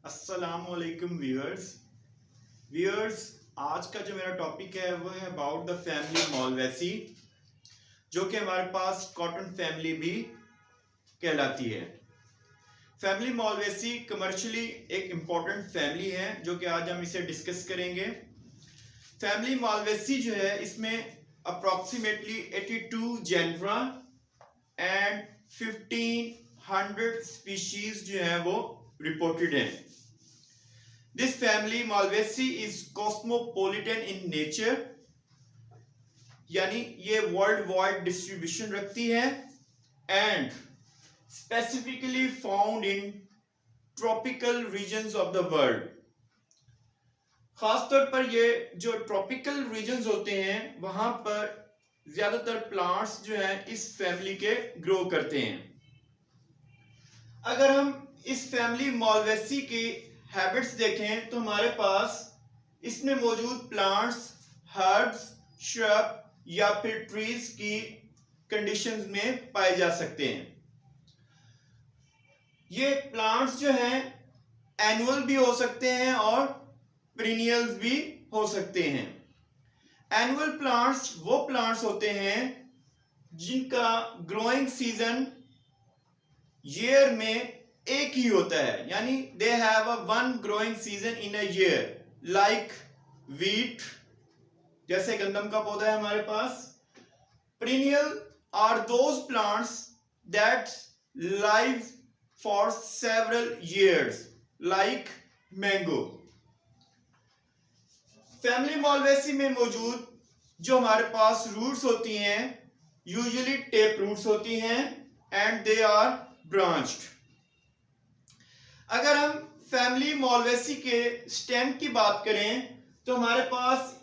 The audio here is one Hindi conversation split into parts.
अस्सलामुअलैकुम व्यूअर्स आज का जो मेरा टॉपिक है वो है अबाउट द फैमिली मॉलवेसी, जो कि हमारे पास कॉटन फैमिली भी कहलाती है। फैमिली मॉलवेसी कमर्शियली एक इम्पॉर्टेंट फैमिली है जो कि आज हम इसे डिस्कस करेंगे। फैमिली मॉलवेसी जो है इसमें अप्रॉक्सीमेटली 82 जेनरा एंड 1500 स्पीशीज जो है वो रिपोर्टेड है। This family Malvaceae is cosmopolitan in nature, यानी ये वर्ल्ड वाइड डिस्ट्रीब्यूशन रखती है and specifically found in tropical regions of the world. खासतौर पर ये जो ट्रॉपिकल रीजन्स होते हैं वहां पर ज्यादातर प्लांट्स जो हैं इस फैमिली के ग्रो करते हैं। अगर हम इस फैमिली मॉलवेसी की हैबिट्स देखें तो हमारे पास इसमें मौजूद प्लांट्स हर्ब्स, श्रब या फिर ट्रीज की कंडीशंस में पाए जा सकते हैं। ये प्लांट्स जो हैं एनुअल भी हो सकते हैं और पेरिनियल्स भी हो सकते हैं। एनुअल प्लांट्स वो प्लांट्स होते हैं जिनका ग्रोइंग सीजन ईयर में एक ही होता है, यानी they have a one growing season in a year, like wheat, जैसे गंदम का पौधा है हमारे पास। Perennial are those plants that live for several years, like mango. Family Malvaceae में मौजूद जो हमारे पास रूट्स होती हैं यूजुअली टेप रूट्स होती हैं एंड दे आर ब्रांच्ड। अगर हम फैमिली मॉलवेसी के स्टेम की बात करें तो हमारे पास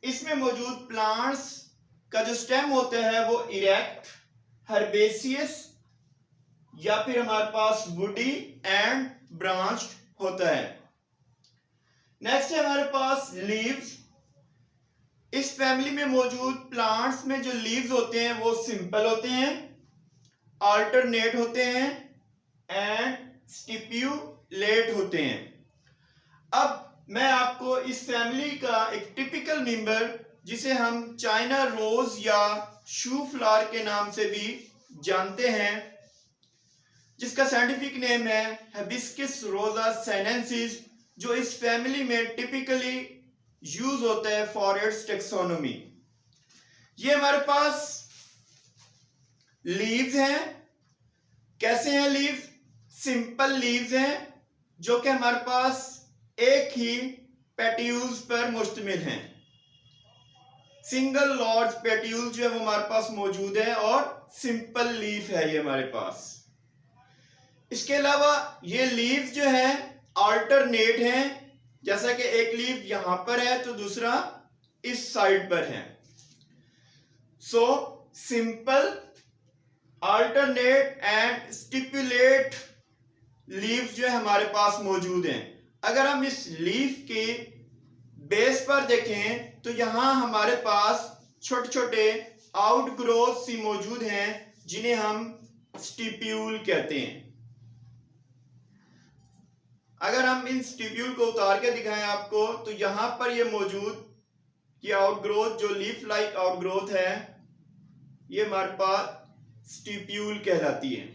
इसमें मौजूद प्लांट्स का जो स्टेम होता है वो इरेक्ट, हर्बेसियस या फिर हमारे पास वुडी एंड ब्रांच्ड होता है। नेक्स्ट है हमारे पास लीव्स। इस फैमिली में मौजूद प्लांट्स में जो लीव्स होते हैं वो सिंपल होते हैं, अल्टरनेट होते हैं एंड स्टिप्यूलेट होते हैं। अब मैं आपको इस फैमिली का एक टिपिकल मेंबर जिसे हम चाइना रोज या शू फ्लावर के नाम से भी जानते हैं, जिसका साइंटिफिक नेम है हिबिस्कस रोजा साइनेंसिस, जो इस फैमिली में टिपिकली यूज होता है फॉर इट्स टेक्सोनोमी। ये हमारे पास लीव्स हैं। कैसे हैं लीव्स? सिंपल लीव्स हैं जो कि हमारे पास एक ही पेट्यूल्स पर मुश्तमिल हैं। सिंगल लॉर्ज पेट्यूल्स जो है वो हमारे पास मौजूद है और सिंपल लीफ है ये हमारे पास। इसके अलावा ये लीव्स जो है अल्टरनेट हैं, जैसा कि एक लीफ यहां पर है तो दूसरा इस साइड पर है। So simple, alternate and stipulate leaves जो है हमारे पास मौजूद हैं। अगर हम इस लीफ के बेस पर देखें तो यहां हमारे पास छोटे छोटे आउटग्रोथ सी मौजूद हैं जिन्हें हम स्टिप्यूल कहते हैं। अगर हम इन स्टिप्यूल को उतार के दिखाएं आपको तो यहां पर ये मौजूद ये आउटग्रोथ जो लीफ लाइक आउटग्रोथ है ये हमारे पास स्टिप्यूल कहलाती है,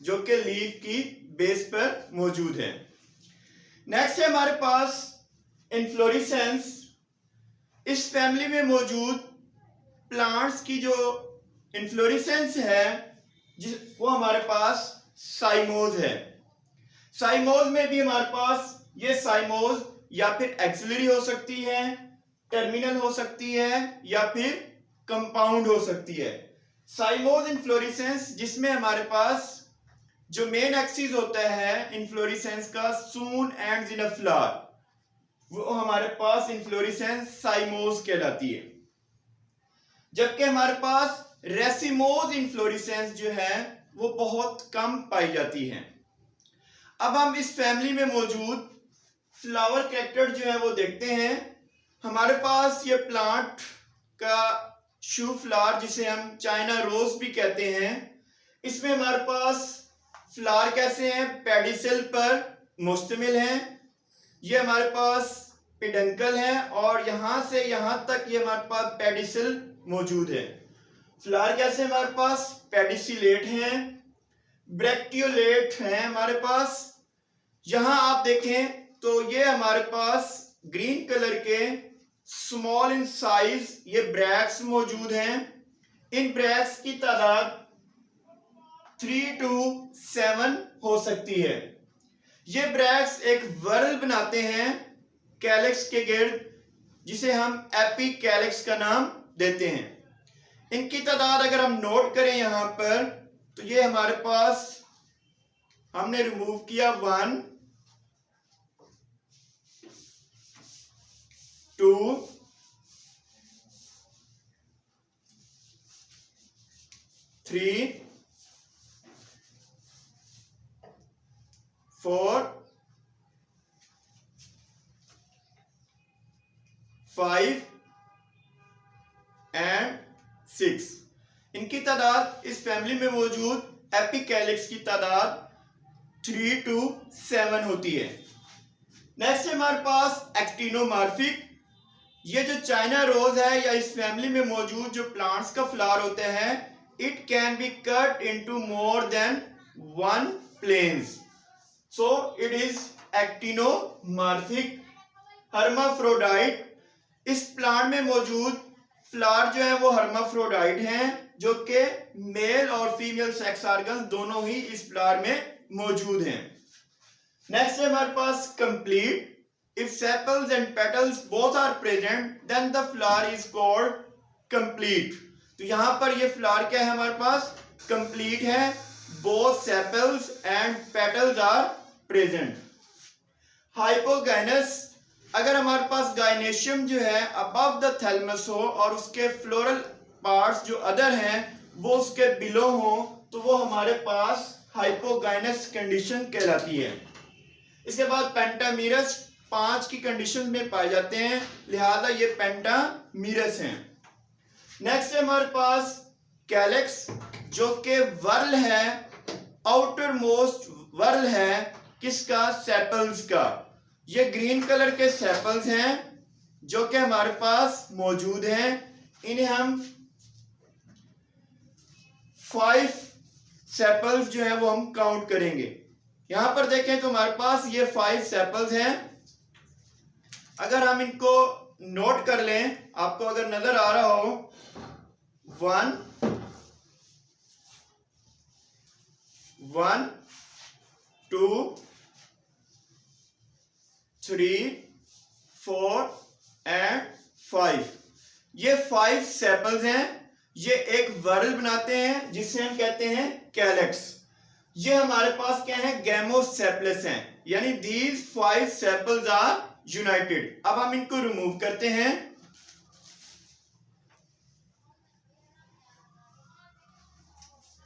जो कि लीफ की बेस पर मौजूद है। नेक्स्ट है हमारे पास इन्फ्लोरेसेंस। इस फैमिली में मौजूद प्लांट्स की जो इन्फ्लोरेसेंस है वो हमारे पास साइमोज है। साइमोज में भी हमारे पास ये साइमोज या फिर एक्सिलरी हो सकती है, टर्मिनल हो सकती है या फिर कंपाउंड हो सकती है। साइमोज इन्फ्लोरेसेंस जिसमें हमारे पास जो मेन एक्सिस होता है इन्फ्लोरेसेंस का सून एंड्स इन अ फ्लावर, वो हमारे पास इन्फ्लोरेसेंस साइमोज कहलाती है। जबकि हमारे पास रेसिमोज इन्फ्लोरेसेंस जो है वो बहुत कम पाई जाती है। अब हम इस फैमिली में मौजूद फ्लावर कैरेक्टर जो है वो देखते हैं। हमारे पास ये प्लांट का शू फ्लावर जिसे हम चाइना रोज भी कहते हैं, इसमें हमारे पास फ्लावर कैसे हैं, पेडिसल पर मुश्तमिल हैं। ये हमारे पास पेडंकल है और यहां से यहां तक ये हमारे पास पेडिसल मौजूद है। फ्लावर कैसे हमारे पास पेडिसिलेट हैं, ब्रैक्टियोलेट हैं हमारे पास। यहां आप देखें तो ये हमारे पास ग्रीन कलर के स्मॉल इन साइज ये ब्रैक्स मौजूद हैं। इन ब्रैक्स की तादाद 3 to 7 हो सकती है। ये ब्रैक्स एक वर्ल बनाते हैं कैलिक्स के गिर्द, जिसे हम एपिकैलिक्स का नाम देते हैं। इनकी तादाद अगर हम नोट करें यहां पर तो ये हमारे पास हमने रिमूव किया 1 2 3 4 5 एंड 6। इनकी तादाद इस फैमिली में मौजूद एपिकैलिक्स की तादाद 3 to 7 होती है। नेक्स्ट हमारे पास एक्टिनोमॉर्फिक। ये जो चाइना रोज है या इस फैमिली में मौजूद जो प्लांट्स का फ्लावर होता है, it can be cut into more than 1 planes, so it is actinomorphic. Hermaphrodite. इस प्लांट में मौजूद फ्लावर जो है वो हर्माफ्रोडाइट हैं, जो कि मेल और फीमेल सेक्स ऑर्गन दोनों ही इस फ्लावर में मौजूद हैं। नेक्स्ट है हमारे पास complete. If sepals and petals both are present then the flower is called complete. तो यहां पर ये फ्लावर क्या है हमारे पास कंप्लीट है, both sepals and petals are present. Hypogynous. अगर हमारे पास गाइनेशियम जो है अबव द थैलेमस हो और उसके फ्लोरल पार्ट्स जो अदर हैं वो उसके बिलो हो, तो वो हमारे पास हाइपोगाइनस कंडीशन कहलाती है। इसके बाद पेंटामीरस 5 की कंडीशन में पाए जाते हैं, लिहाजा ये पेंटामीरस हैं। नेक्स्ट है हमारे पास कैलिक्स, जो कि वर्ल है, आउटर मोस्ट वर्ल है किसका, सेपल्स का। ये ग्रीन कलर के सेपल्स हैं जो कि हमारे पास मौजूद हैं। इन्हें हम 5 सेपल्स जो है वो हम काउंट करेंगे। यहां पर देखें तो हमारे पास ये 5 सेपल्स हैं। अगर हम इनको नोट कर लें, आपको अगर नजर आ रहा हो, 1 2 3 4 एंड 5। ये 5 सेपल्स हैं। ये एक वर्ल बनाते हैं जिसे हम कहते हैं कैलिक्स। ये हमारे पास क्या है, गैमोसेपलस हैं, यानी दीज 5 सेपल्स आर यूनाइटेड। अब हम इनको रिमूव करते हैं।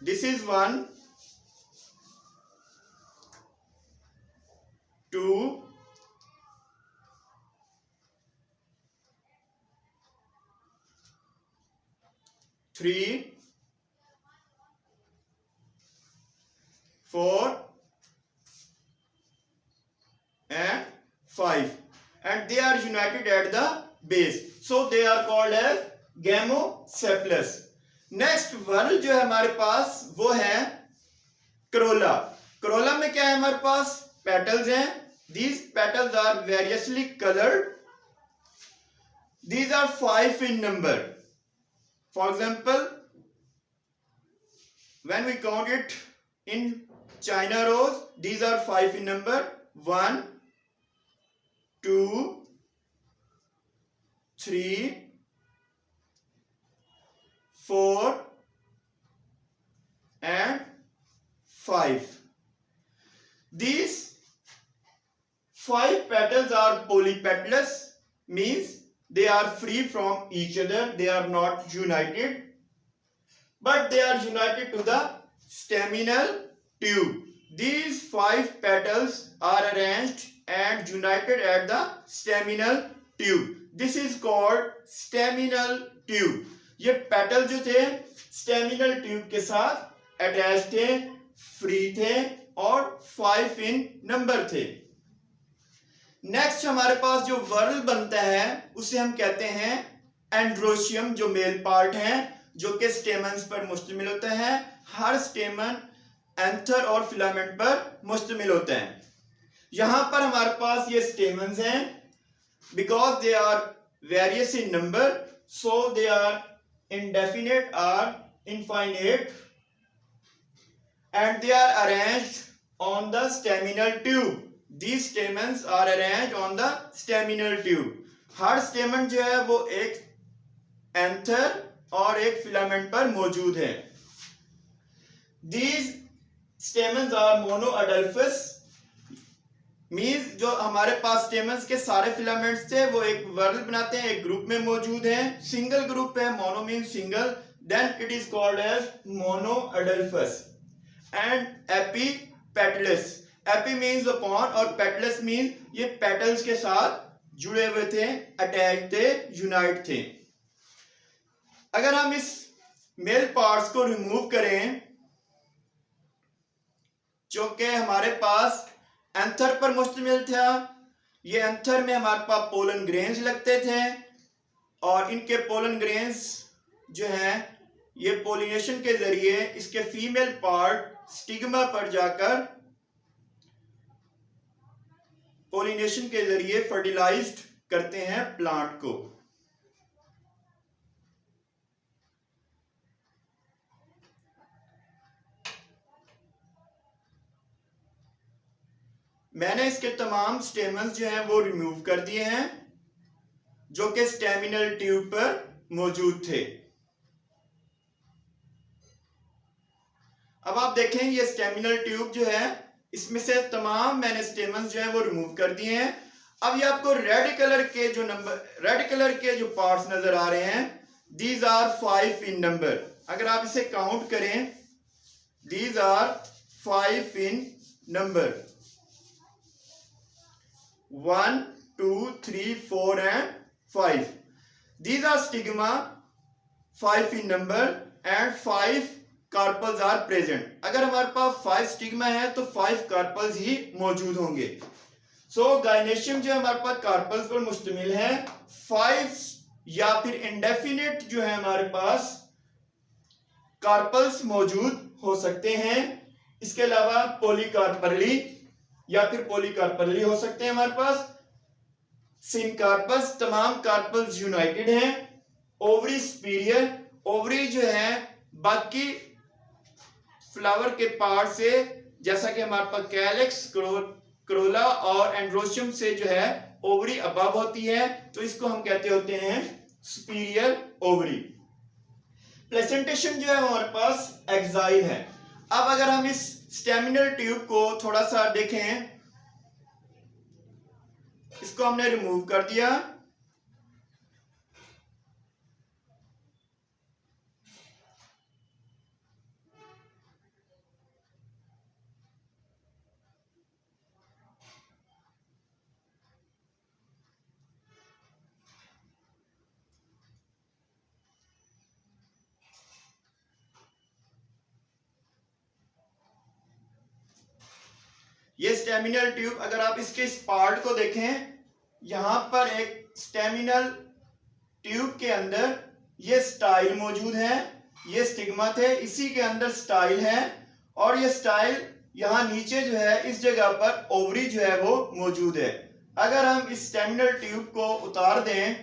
This is 1 2 3 4 and 5, and they are united at the base, so they are called as gamocephalus. Next whorl जो है हमारे पास वो है करोला। करोला में क्या है हमारे पास, पेटल्स हैं। These petals are variously colored. These are 5 in number. For example, when we count it in China rose, these are 5 in number. 1 2 3 4 and 5. These 5 petals are polypetalous, means they are free from each other, they are not united, but they are united to the staminal tube. These 5 petals are arranged and united at the staminal tube. This is called staminal tube. ये पेटल जो थे स्टेमिनल ट्यूब के साथ अटैच थे, फ्री थे, और 5 इन नंबर थे। नेक्स्ट हमारे पास जो वर्ल बनता है उसे हम कहते हैं एंड्रोशियम, जो मेल पार्ट है, जो कि स्टेमन्स पर मुश्तमिल होता है। हर स्टेमन एंथर और फिलामेंट पर मुश्तमिल होता है। यहां पर हमारे पास ये स्टेमन्स हैं, because they are various in number, so they are indefinite or infinite, and they are arranged on the staminal tube. These stamens are arranged on the staminal tube. हर स्टेमन जो है वो एक एंथर और एक फिलामेंट पर मौजूद है। These stamens are monoadelphous, means जो हमारे पास स्टेमन्स के सारे फिलामेंट्स थे वो एक वर्ल बनाते हैं, एक ग्रुप में मौजूद हैं। सिंगल ग्रुप है, mono means single, then it is called as monoadelphous. And epipetalous, epi means upon और पेटलस मीन्स ये पेटल्स के साथ जुड़े हुए थे, अटैच थे, यूनाइट थे। अगर हम इस मेल पार्ट्स को रिमूव करें, जो कि हमारे पास एंथर पर मुश्तमिल था, ये एंथर में हमारे पास पोलन ग्रेन्स लगते थे और इनके पोलन ग्रेन्स जो हैं ये पोलिनेशन के जरिए इसके फीमेल पार्ट स्टिग्मा पर जाकर पोलिनेशन के जरिए फर्टिलाइज्ड करते हैं प्लांट को। मैंने इसके तमाम स्टेमन्स जो हैं वो रिमूव कर दिए हैं, जो कि स्टेमिनल ट्यूब पर मौजूद थे। अब आप देखें ये स्टेमिनल ट्यूब जो है, इसमें से तमाम मैंने स्टेमन्स जो हैं वो रिमूव कर दिए हैं। अब ये आपको रेड कलर के जो पार्ट्स नजर आ रहे हैं, दीज आर 5 इन नंबर। अगर आप इसे काउंट करें, these are 5 in number, 1 2 3 4 and 5. These are stigma, 5 in number, and 5 carpels are present. अगर हमारे पास 5 स्टिग्मा है तो 5 कार्पल्स ही मौजूद होंगे। सो गायनेशियम जो हमारे पास कार्पल्स पर मुश्तमिल है, 5 या फिर इंडेफिनिट जो है हमारे पास कार्पल्स मौजूद हो सकते हैं। इसके अलावा पॉलीकार्पली या फिर पॉलीकार्पली हो सकते हैं हमारे पास। सिनकार्पस, तमाम कार्पल्स यूनाइटेड हैं। ओवरी सुपीरियर, ओवरी जो है बाकी फ्लावर के पार्ट से, जैसा कि हमारे पास कैलिक्स, क्रोला और एंड्रोशियम से जो है ओवरी अबव होती है, तो इसको हम कहते होते हैं सुपीरियर ओवरी। प्लेसेंटेशन जो है हमारे पास एक्साइल है। अब अगर हम इस स्टेमिनल ट्यूब को थोड़ा सा देखें, इसको हमने रिमूव कर दिया। ये स्टेमिनल ट्यूब, अगर आप इसके इस पार्ट को देखें, यहां पर एक स्टेमिनल ट्यूब के अंदर ये स्टाइल मौजूद है, ये स्टिग्मा थे, इसी के अंदर स्टाइल है, और ये स्टाइल यहां नीचे जो है इस जगह पर ओवरी जो है वो मौजूद है। अगर हम इस स्टेमिनल ट्यूब को उतार दें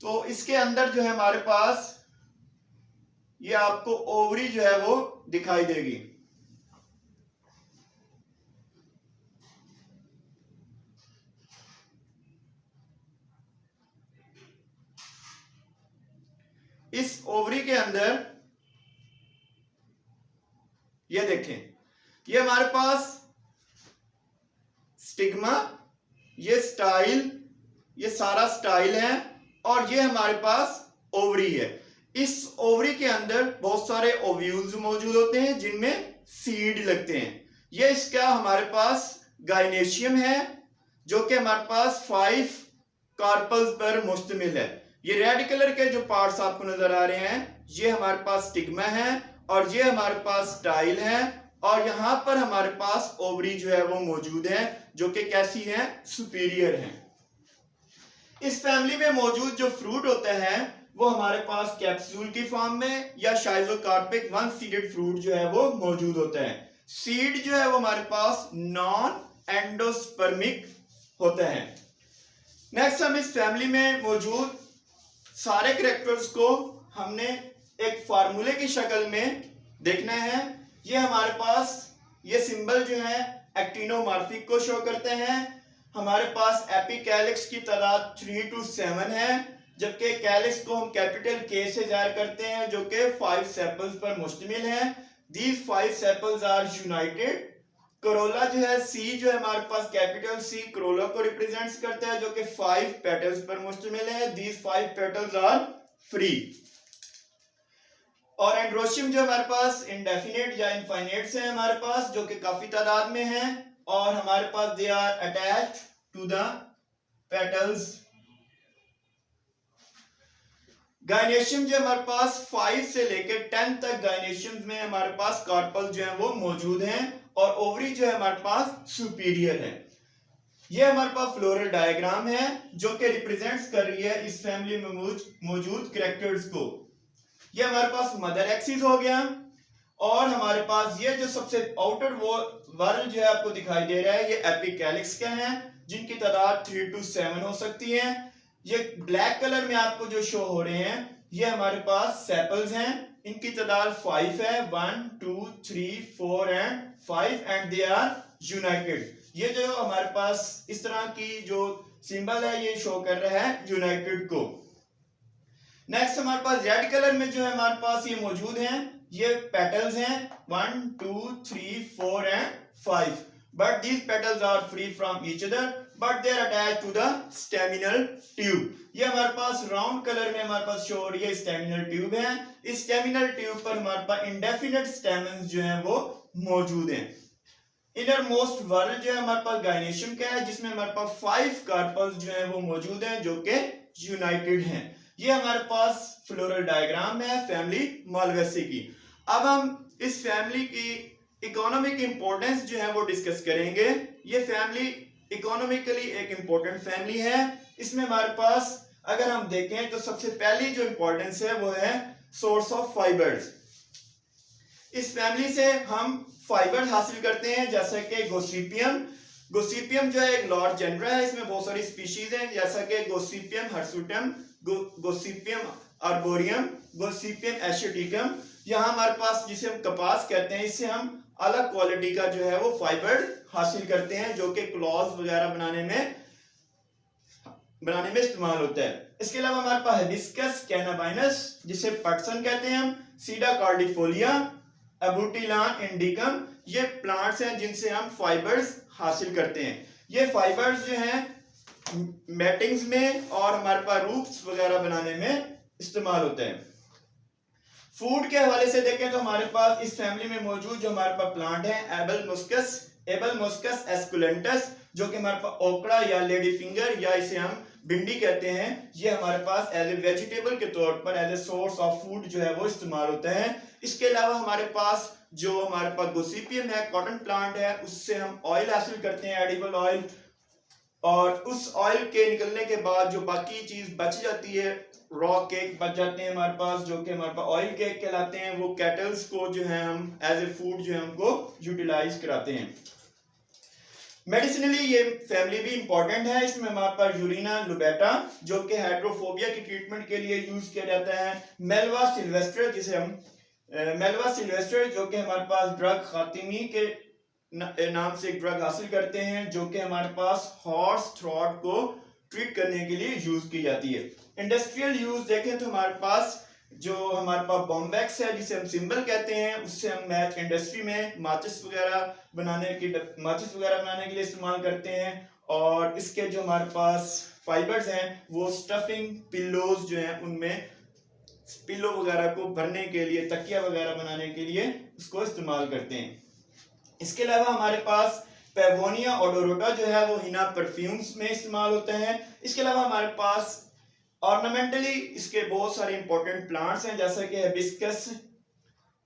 तो इसके अंदर जो है हमारे पास ये आपको ओवरी जो है वो दिखाई देगी। इस ओवरी के अंदर ये देखें, ये हमारे पास स्टिग्मा, ये स्टाइल, ये सारा स्टाइल है, और ये हमारे पास ओवरी है। इस ओवरी के अंदर बहुत सारे ओव्यूल्स मौजूद होते हैं जिनमें सीड लगते हैं। ये इसका हमारे पास गाइनेशियम है, जो कि हमारे पास 5 कार्पल्स पर मुश्तमिल है। ये रेड कलर के जो पार्ट्स आपको नजर आ रहे हैं, ये हमारे पास स्टिग्मा है, और ये हमारे पास स्टाइल है, और यहाँ पर हमारे पास ओवरी जो है वो मौजूद है, जो कि कैसी है, सुपीरियर है। इस फैमिली में मौजूद जो फ्रूट होते हैं वो हमारे पास कैप्सूल की फॉर्म में या शाइजोकार्पिक वन सीडेड फ्रूट जो है वो मौजूद होते हैं। सीड जो है वो हमारे पास नॉन एंडोस्पर्मिक होते हैं। नेक्स्ट हम इस फैमिली में मौजूद सारे कैरेक्टर्स को हमने एक फार्मूले की शक्ल में देखना है। ये हमारे पास ये सिंबल जो है एक्टिनोमॉर्फिक को शो करते हैं। हमारे पास एपिकैलिक्स की तादाद 3 to 7 है, जबकि कैलिक्स को हम कैपिटल के से जाहिर करते हैं, जो कि 5 सेपल्स पर मुश्तमिल है। These 5 sepals are united। Corolla जो है सी जो है हमारे पास कैपिटल सी करोला को रिप्रेजेंट्स करता है, जो कि 5 पेटल्स पर मुश्तमिल है। These 5 petals are free। और एंड्रोशियम जो हमारे पास इंडेफिनिट या इनफाइनाइट है हमारे पास, जो कि काफी तादाद में है, और हमारे पास they are attached to the petals. Gynoecium जो हमारे पास 5 से लेकर 10 तक गायनेशियम में हमारे पास कार्पल जो है वो मौजूद हैं, और ओवरी जो है हमारे पास सुपीरियर है। ये हमारे पास फ्लोरल डायग्राम है जो कि रिप्रेजेंट्स कर रही है इस फैमिली में मौजूद कैरेक्टर्स को। ये हमारे पास मदर एक्सिस हो गया, और हमारे पास ये जो सबसे आउटर वर्ल जो है आपको दिखाई दे रहा है, ये एपिकैलिक्स के हैं, जिनकी तादाद 3 to 7 हो सकती है। ये ब्लैक कलर में आपको जो शो हो रहे हैं ये हमारे पास सेपल्स हैं, इनकी तादाद 5 है, 1 2 3 4 and 5, and they are united. ये जो हमारे पास इस तरह की जो सिंबल है ये शो कर रहा है यूनाइटेड को। नेक्स्ट हमारे पास रेड कलर में जो है हमारे पास ये मौजूद हैं, ये पेटल्स हैं 1 2 3 4 and 5, but these petals are free from each other, but they are attached to the staminal tube. ये हमारे पास राउंड कलर में हमारे पास शो हो रही है स्टेमिनल ट्यूब है। इस स्टेमिनल ट्यूब पर हमारे पास इंडेफिनिट स्टेमन्स जो हैं वो मौजूद हैं। इनर मोस्ट वर्ल जो है हमारे पास गायनेशियम का है, जिसमें हमारे पास 5 कार्पल्स जो हैं वो मौजूद हैं, जो कि यूनाइटेड हैं। ये हमारे पास फ्लोरल डायग्राम है फैमिली मालवेसी की। अब हम इस फैमिली की इकोनॉमिक इंपॉर्टेंस जो है वो डिस्कस करेंगे। ये फैमिली इकोनॉमिकली एक इंपॉर्टेंट फैमिली है। इसमें हमारे पास अगर हम देखें तो सबसे पहली जो इंपॉर्टेंस है वो है सोर्स ऑफ फाइबर्स। इस फैमिली से हम फाइबर हासिल करते हैं, जैसे कि गोसिपियम जो है एक लार्ज जेनरा है, इसमें बहुत सारी स्पीशीज हैं, जैसा कि गोसिपियम हर्सुटम, गोसिपियम आर्बोरियम, गोसिपियम एशियोटिकम। यहाँ हमारे पास जिसे हम कपास कहते हैं, इससे हम अलग क्वालिटी का जो है वो फाइबर हासिल करते हैं, जो कि क्लॉथ वगैरह बनाने में इस्तेमाल होता है। इसके अलावा हमारे पास हिबिस्कस कैनाबाइनस, जिसे पटसन कहते हैं हम, सीडा कार्डिफोलिया, अबूटिलान इंडिकम, ये प्लांट्स हैं जिनसे हम फाइबर्स हासिल करते हैं। ये फाइबर्स जो हैं मैटिंग्स में और हमारे पास रूफ्स वगैरह बनाने में इस्तेमाल होते हैं। फूड के हवाले से देखें तो हमारे पास इस फैमिली में मौजूद जो हमारे पास प्लांट है एबल मोस्कस एस्कुलेंटस, जो कि हमारे पास ओकड़ा या लेडी फिंगर या इसे हम भिंडी कहते हैं, ये हमारे पास एज ए वेजिटेबल के तौर पर as a source of food जो है वो इस्तेमाल होता है। इसके अलावा हमारे पास जो हमारे पास गोसिपियम है, कॉटन प्लांट है, उससे हम ऑयल हासिल करते हैं, एडिबल ऑयल, और उस ऑयल के निकलने के बाद जो बाकी चीज बच जाती है, रॉ केक बच जाते हैं हमारे पास, जो कि हमारे पास ऑयल केक कहलाते हैं। वो कैटल्स को जो है हम एज ए फूड जो है हमको यूटिलाइज कराते हैं। मेडिसिनली ये फैमिली भी इंपॉर्टेंट है। इसमें हमारे पास यूरिना लुबेटा, जो कि हाइड्रोफोबिया की ट्रीटमेंट के लिए यूज किया जाता है। मेलवा सिल्वेस्टर, जिसे हम जो कि हमारे पास ड्रग खातिमी के नाम से एक ड्रग हासिल करते हैं, जो कि हमारे पास हॉर्स थ्रॉट को ट्रीट करने के लिए यूज की जाती है। इंडस्ट्रियल यूज देखें तो हमारे पास जो हमारे पास बॉम्बैक्स है, जिसे हम सिंबल कहते हैं, उससे हम मैच इंडस्ट्री में माचिस वगैरह बनाने के लिए इस्तेमाल करते हैं। और इसके जो हमारे पास फाइबर्स हैं वो स्टफिंग पिल्लोज जो हैं उनमें पिल्लो वगैरह को भरने के लिए, तकिया वगैरह बनाने के लिए उसको इस्तेमाल करते हैं। इसके अलावा हमारे पास पेवोनिया ओडोरोटा जो है वो हिना परफ्यूम्स में इस्तेमाल होते हैं। इसके अलावा हमारे पास ऑर्नामेंटली इसके बहुत सारे इंपॉर्टेंट प्लांट्स हैं, जैसे कि हिबिस्कस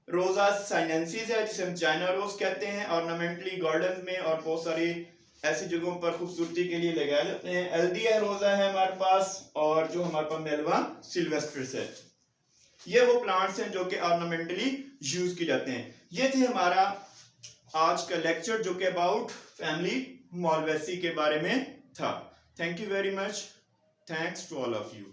रोजा साइनेंसिस है जिसे हम चाइना रोज कहते हैं, ऑर्नामेंटली गार्डन में और बहुत सारी ऐसी जगहों पर खूबसूरती के लिए लगाए जाते हैं। एल्दिया रोजा है हमारे पास, और जो हमारे पास मेलवा सिल्वेस्ट्रिस है। ये वो प्लांट्स हैं जो कि ऑर्नामेंटली यूज किए जाते हैं। ये थे हमारा आज का लेक्चर जो कि अबाउट फैमिली मालवेसी के बारे में था। Thank you very much. Thanks to all of you.